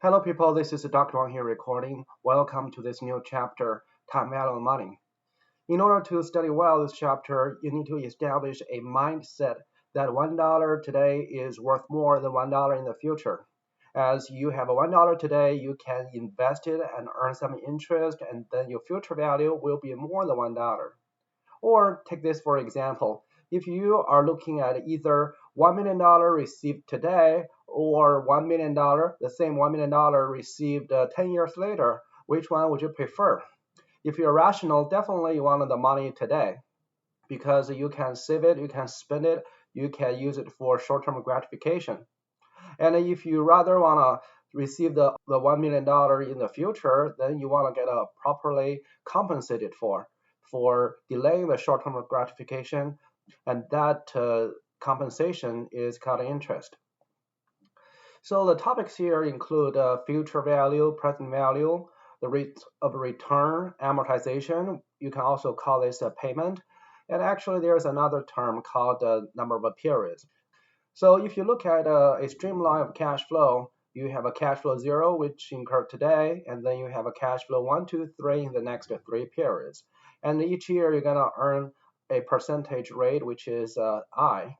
Hello people, this is Dr. Wang here recording. Welcome to this new chapter, Time Value of Money. In order to study well this chapter, you need to establish a mindset that $1 today is worth more than $1 in the future. As you have a $1 today, you can invest it and earn some interest, and then your future value will be more than $1. Or take this for example. If you are looking at either $1 million received today or $1 million, the same $1 million received 10 years later, which one would you prefer? If you're rational, definitely you want the money today because you can save it, you can spend it, you can use it for short-term gratification. And if you rather want to receive the $1 million in the future, then you want to get properly compensated for delaying the short-term gratification, and that compensation is called interest. So the topics here include future value, present value, the rate of return, amortization. You can also call this a payment. And actually, there's another term called the number of periods. So if you look at a streamline of cash flow, you have a cash flow 0, which incurred today, and then you have a cash flow 1, 2, 3 in the next 3 periods. And each year you're going to earn a percentage rate, which is I.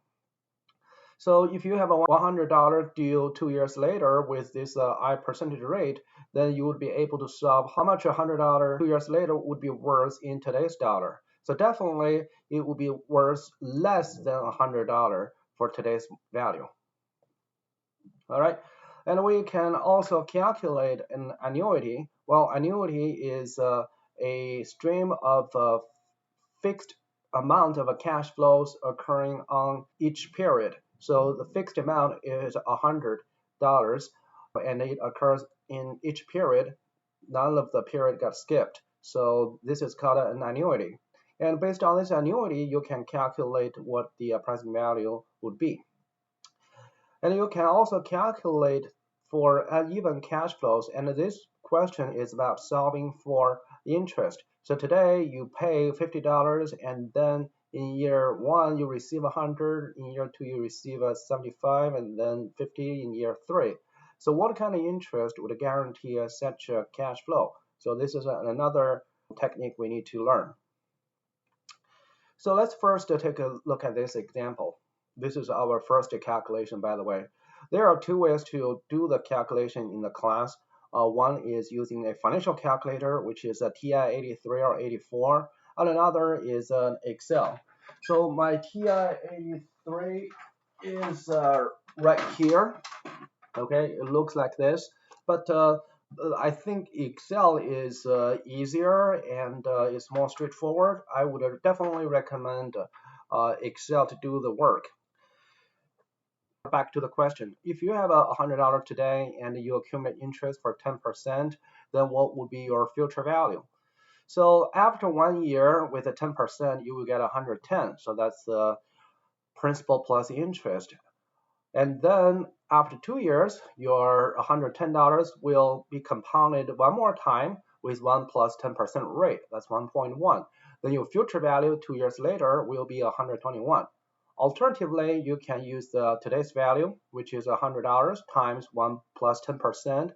So if you have a $100 due 2 years later with this I percentage rate, then you would be able to solve how much $100 2 years later would be worth in today's dollar. So definitely it would be worth less than $100 for today's value. All right, and we can also calculate an annuity. Well, annuity is a stream of fixed amount of cash flows occurring on each period. So the fixed amount is $100, and it occurs in each period. None of the period got skipped. So this is called an annuity. And based on this annuity, you can calculate what the present value would be. And you can also calculate for uneven cash flows. And this question is about solving for interest. So today you pay $50, and then in year 1 you receive 100, in year 2 you receive 75, and then 50 in year 3. So what kind of interest would guarantee such a cash flow? So this is another technique we need to learn. So let's first take a look at this example. This is our first calculation, by the way. There are 2 ways to do the calculation in the class. One is using a financial calculator, which is a TI-83 or 84, and another is an Excel. So my TI-83 is right here. Okay, it looks like this, but I think Excel is easier and it's more straightforward. I would definitely recommend Excel to do the work. Back to the question. If you have $100 today and you accumulate interest for 10%, then what would be your future value? So after 1 year with a 10%, you will get 110. So that's the principal plus interest. And then after 2 years, your $110 will be compounded one more time with 1 plus 10% rate. That's 1.1. Then your future value 2 years later will be 121. Alternatively, you can use today's value, which is $100 times 1 plus 10%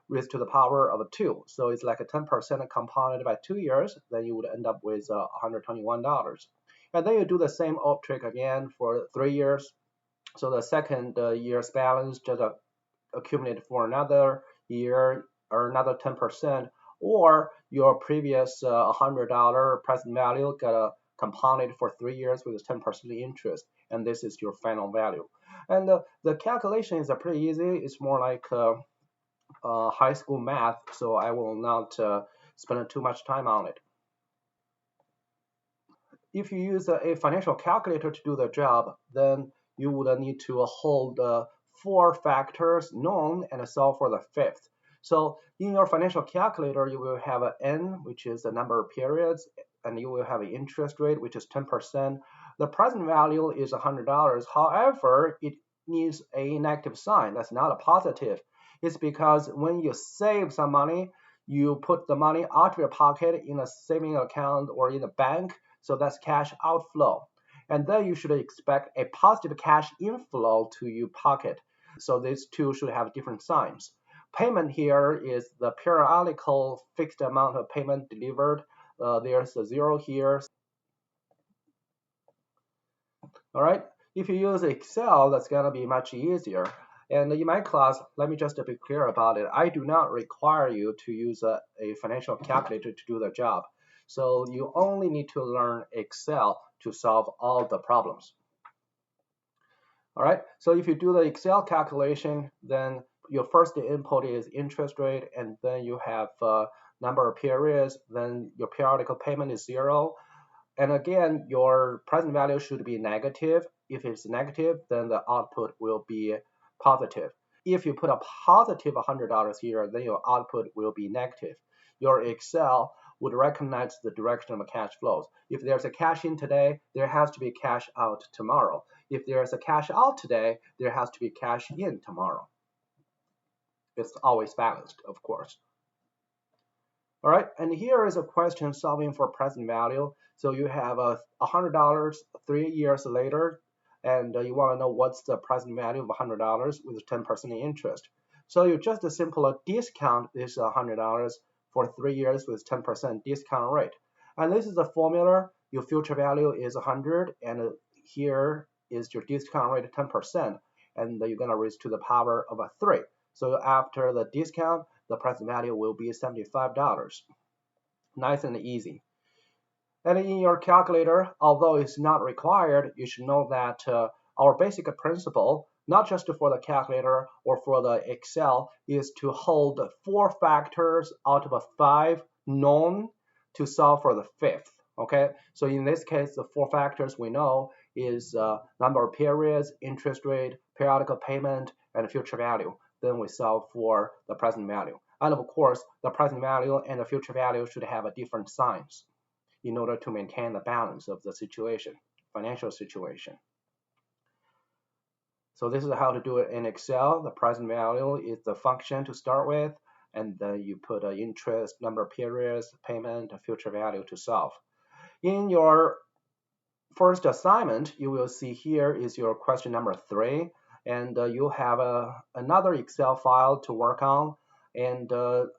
raised to the power of 2. So it's like a 10% compounded by 2 years. Then you would end up with $121. And then you do the same old trick again for 3 years. So the second year's balance just accumulated for another year or another 10%, or your previous $100 present value got compounded for 3 years with 10% interest, and this is your final value. And the calculation is pretty easy. It's more like high school math, so I will not spend too much time on it. If you use a financial calculator to do the job, then you would need to hold 4 factors known and solve for the 5th. So in your financial calculator, you will have an N, which is the number of periods, and you will have an interest rate, which is 10%. The present value is $100. However, it needs a negative sign. That's not a positive. It's because when you save some money, you put the money out of your pocket in a saving account or in a bank. So that's cash outflow. And then you should expect a positive cash inflow to your pocket. So these two should have different signs. Payment here is the periodical fixed amount of payment delivered. There's a 0 here. All right. If you use Excel, that's going to be much easier. And in my class, let me just be clear about it. I do not require you to use a financial calculator to do the job. So you only need to learn Excel to solve all the problems. All right. So if you do the Excel calculation, then your first input is interest rate, and then you have number of periods. Then your periodical payment is 0. And again, your present value should be negative. If it's negative, then the output will be positive. If you put a positive $100 here, then your output will be negative. Your Excel would recognize the direction of cash flows. If there's a cash in today, there has to be cash out tomorrow. If there's a cash out today, there has to be cash in tomorrow. It's always balanced, of course. All right, and here is a question solving for present value. So you have $100 3 years later, and you want to know what's the present value of $100 with 10% interest. So you just simply discount this $100 for 3 years with 10% discount rate. And this is the formula. Your future value is 100, and here is your discount rate 10%, and you're going to raise to the power of 3. So after the discount, the present value will be $75. Nice and easy. And in your calculator, although it's not required, you should know that our basic principle, not just for the calculator or for the Excel, is to hold 4 factors out of 5 known to solve for the 5th. Okay, so in this case, the 4 factors we know is number of periods, interest rate, periodical payment, and future value. Then we solve for the present value. And of course, the present value and the future value should have a different signs in order to maintain the balance of the situation, financial situation. So this is how to do it in Excel. The present value is the function to start with, and then you put interest, number of periods, payment, future value to solve. In your first assignment, you will see here is your question number 3, and you have another Excel file to work on. And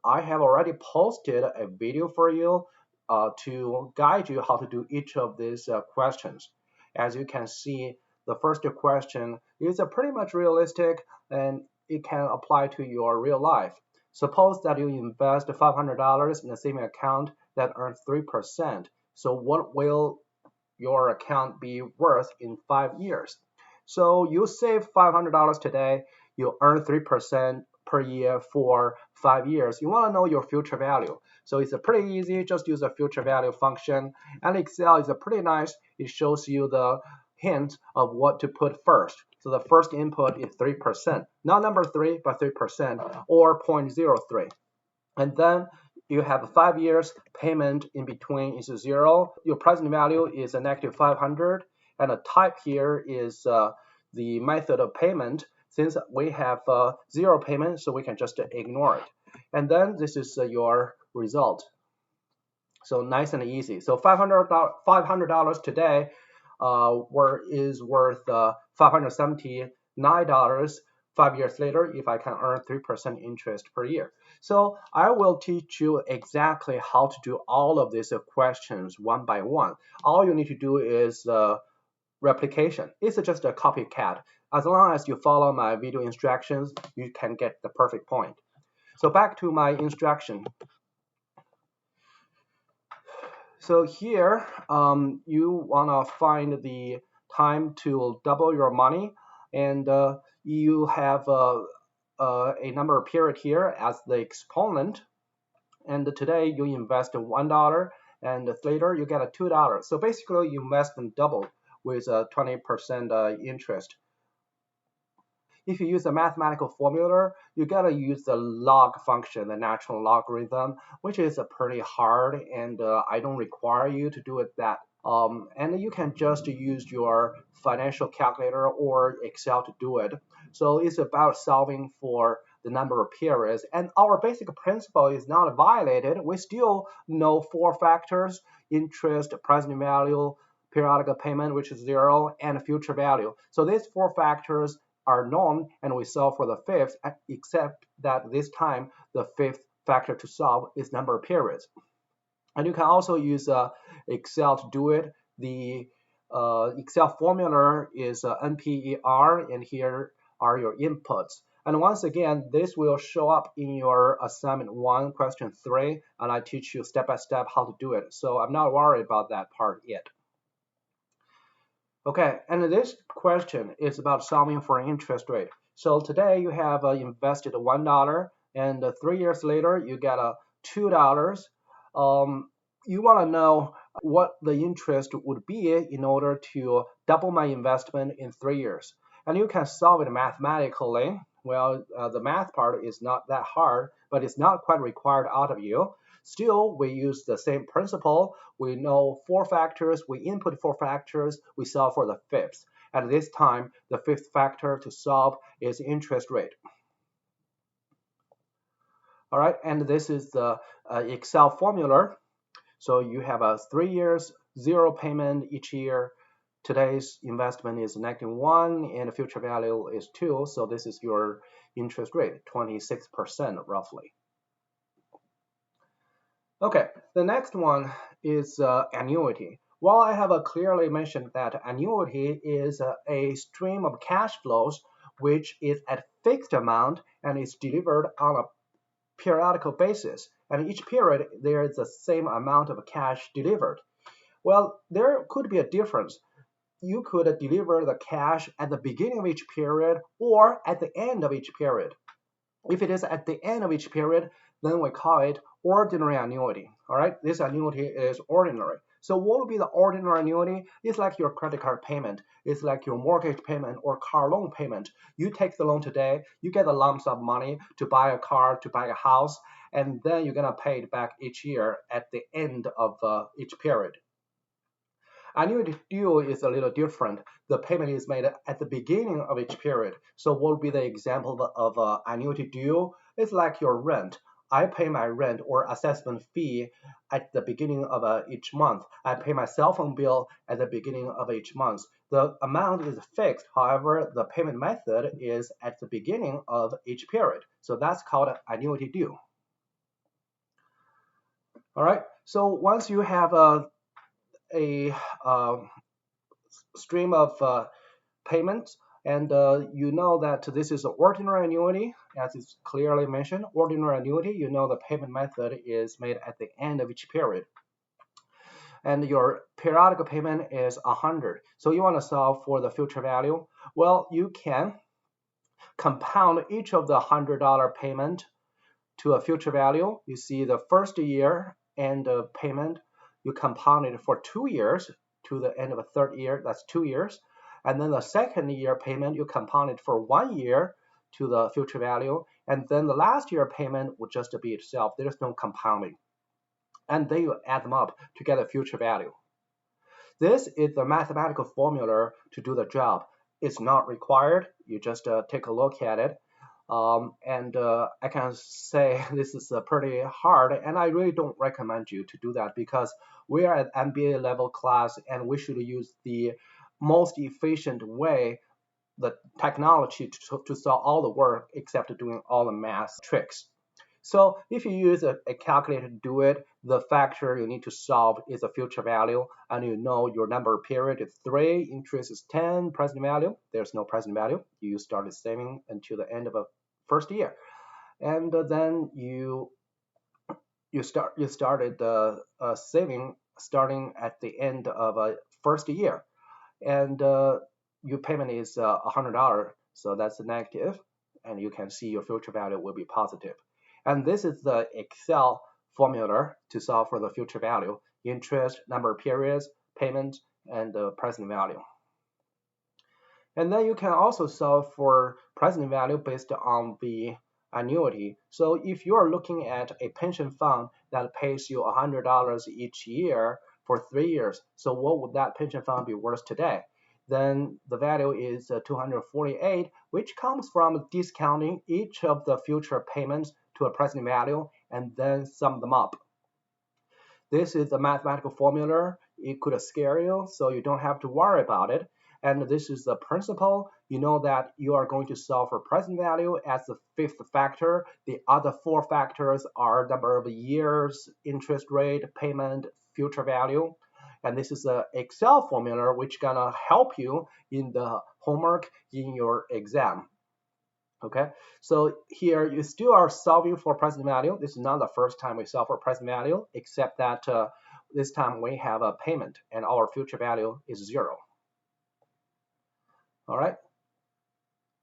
I have already posted a video for you to guide you how to do each of these questions. As you can see, the first question is pretty much realistic, and it can apply to your real life. Suppose that you invest $500 in a saving account that earns 3%. So what will your account be worth in 5 years? So you save $500 today, you earn 3% per year for 5 years. You want to know your future value. So it's pretty easy. Just use a future value function. And Excel is pretty nice. It shows you the hint of what to put first. So the first input is 3%. Not number 3, but 3%, or 0.03. And then you have 5 years. Payment in between is 0. Your present value is a negative 500. And the type here is the method of payment. Since we have 0 payment, so we can just ignore it. And then this is your result. So nice and easy. So $500 today is worth $579 5 years later if I can earn 3% interest per year. So I will teach you exactly how to do all of these questions one by one. All you need to do is replication. It's just a copycat. As long as you follow my video instructions, you can get the perfect point. So back to my instruction. So here, you want to find the time to double your money, and you have a number of period here as the exponent. And today you invest $1, and later you get a $2. So basically, you invest them double with a 20% interest. If you use a mathematical formula, you gotta use the log function, the natural logarithm, which is pretty hard, and I don't require you to do it that. And you can just use your financial calculator or Excel to do it. So it's about solving for the number of periods, and our basic principle is not violated. We still know 4 factors: interest, present value, periodical payment, which is 0, and future value. So these 4 factors are known, and we solve for the fifth, except that this time the fifth factor to solve is number of periods. And you can also use Excel to do it. The Excel formula is NPER, and here are your inputs. And once again, this will show up in your assignment 1, question 3, and I teach you step by step how to do it. So I'm not worried about that part yet. Okay, and this question is about solving for an interest rate. So today you have invested $1, and 3 years later you get $2. You want to know what the interest would be in order to double my investment in 3 years. And you can solve it mathematically. Well, the math part is not that hard, but it's not quite required out of you. Still, we use the same principle. We know 4 factors, we input 4 factors, we solve for the fifth. At this time, the fifth factor to solve is interest rate. All right, and this is the Excel formula. So you have a 3 years, 0 payment each year. Today's investment is -1 and the future value is 2. So this is your interest rate, 26% roughly. Okay, the next one is annuity. While I have clearly mentioned that annuity is a stream of cash flows which is at fixed amount and is delivered on a periodical basis, and each period there is the same amount of cash delivered. Well, there could be a difference. You could deliver the cash at the beginning of each period or at the end of each period. If it is at the end of each period, then we call it ordinary annuity. All right, this annuity is ordinary. So what would be the ordinary annuity? It's like your credit card payment. It's like your mortgage payment or car loan payment. You take the loan today, you get a lump sum of money to buy a car, to buy a house, and then you're gonna pay it back each year at the end of each period. Annuity due is a little different. The payment is made at the beginning of each period. So what would be the example of annuity due? It's like your rent. I pay my rent or assessment fee at the beginning of each month. I pay my cell phone bill at the beginning of each month. The amount is fixed. However, the payment method is at the beginning of each period. So that's called annuity due. All right. So once you have a stream of payments, and you know that this is an ordinary annuity, as it's clearly mentioned. Ordinary annuity, you know the payment method is made at the end of each period. And your periodical payment is 100. So you want to solve for the future value. Well, you can compound each of the $100 payment to a future value. You see the first year and the payment, you compound it for 2 years to the end of a third year, that's 2 years. And then the second year payment, you compound it for 1 year to the future value. And then the last year payment would just be itself. There's no compounding. And then you add them up to get a future value. This is the mathematical formula to do the job. It's not required. You just take a look at it. I can say this is pretty hard, and I really don't recommend you to do that because we are at MBA level class and we should use the most efficient way, the technology to solve all the work except doing all the math tricks. So if you use a calculator to do it, the factor you need to solve is a future value, and you know your number period is 3, interest is 10, present value, there's no present value. You started saving until the end of a first year. And then you started saving starting at the end of a first year. And your payment is $100, so that's a negative, and you can see your future value will be positive. And this is the Excel formula to solve for the future value: interest, number of periods, payment, and the present value. And then you can also solve for present value based on the annuity. So if you are looking at a pension fund that pays you $100 each year for 3 years, so what would that pension fund be worth today? Then the value is 248, which comes from discounting each of the future payments to a present value and then sum them up. This is a mathematical formula. It could scare you, so you don't have to worry about it. and this is the principle. You know that you are going to solve for present value as the fifth factor. The other four factors are number of years, interest rate, payment, future value. And this is an Excel formula which gonna help you in the homework in your exam. Okay, so here you still are solving for present value. This is not the first time we solve for present value, except that this time we have a payment and our future value is 0. All right,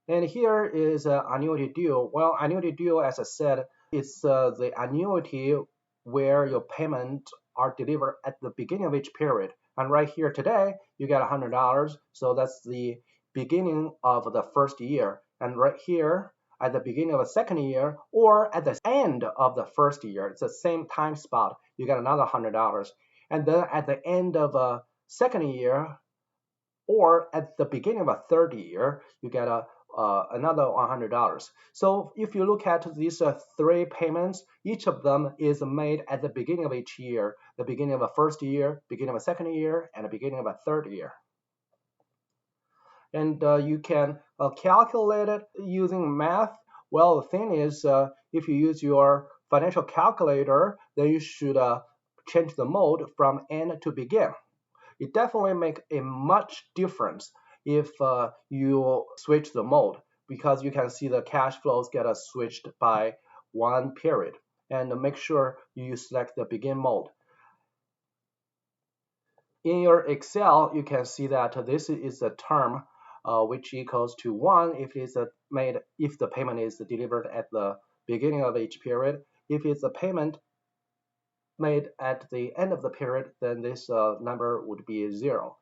and here is annuity deal. Well, annuity deal, as I said, it's the annuity where your payment are delivered at the beginning of each period. And right here today, you get $100, so that's the beginning of the first year. And right here, at the beginning of the second year, or at the end of the first year, it's the same time spot, you get another $100. And then at the end of a second year, or at the beginning of a third year, you get another $100. So if you look at these three payments, each of them is made at the beginning of each year, the beginning of a first year, beginning of a second year, and the beginning of a third year. And you can calculate it using math. Well, the thing is, if you use your financial calculator, then you should change the mode from end to begin. It definitely makes a much difference if you switch the mode, because you can see the cash flows get switched by one period. And make sure you select the begin mode. In your Excel, you can see that this is a term which equals to 1 if the payment is delivered at the beginning of each period. If it's a payment made at the end of the period, then this number would be 0.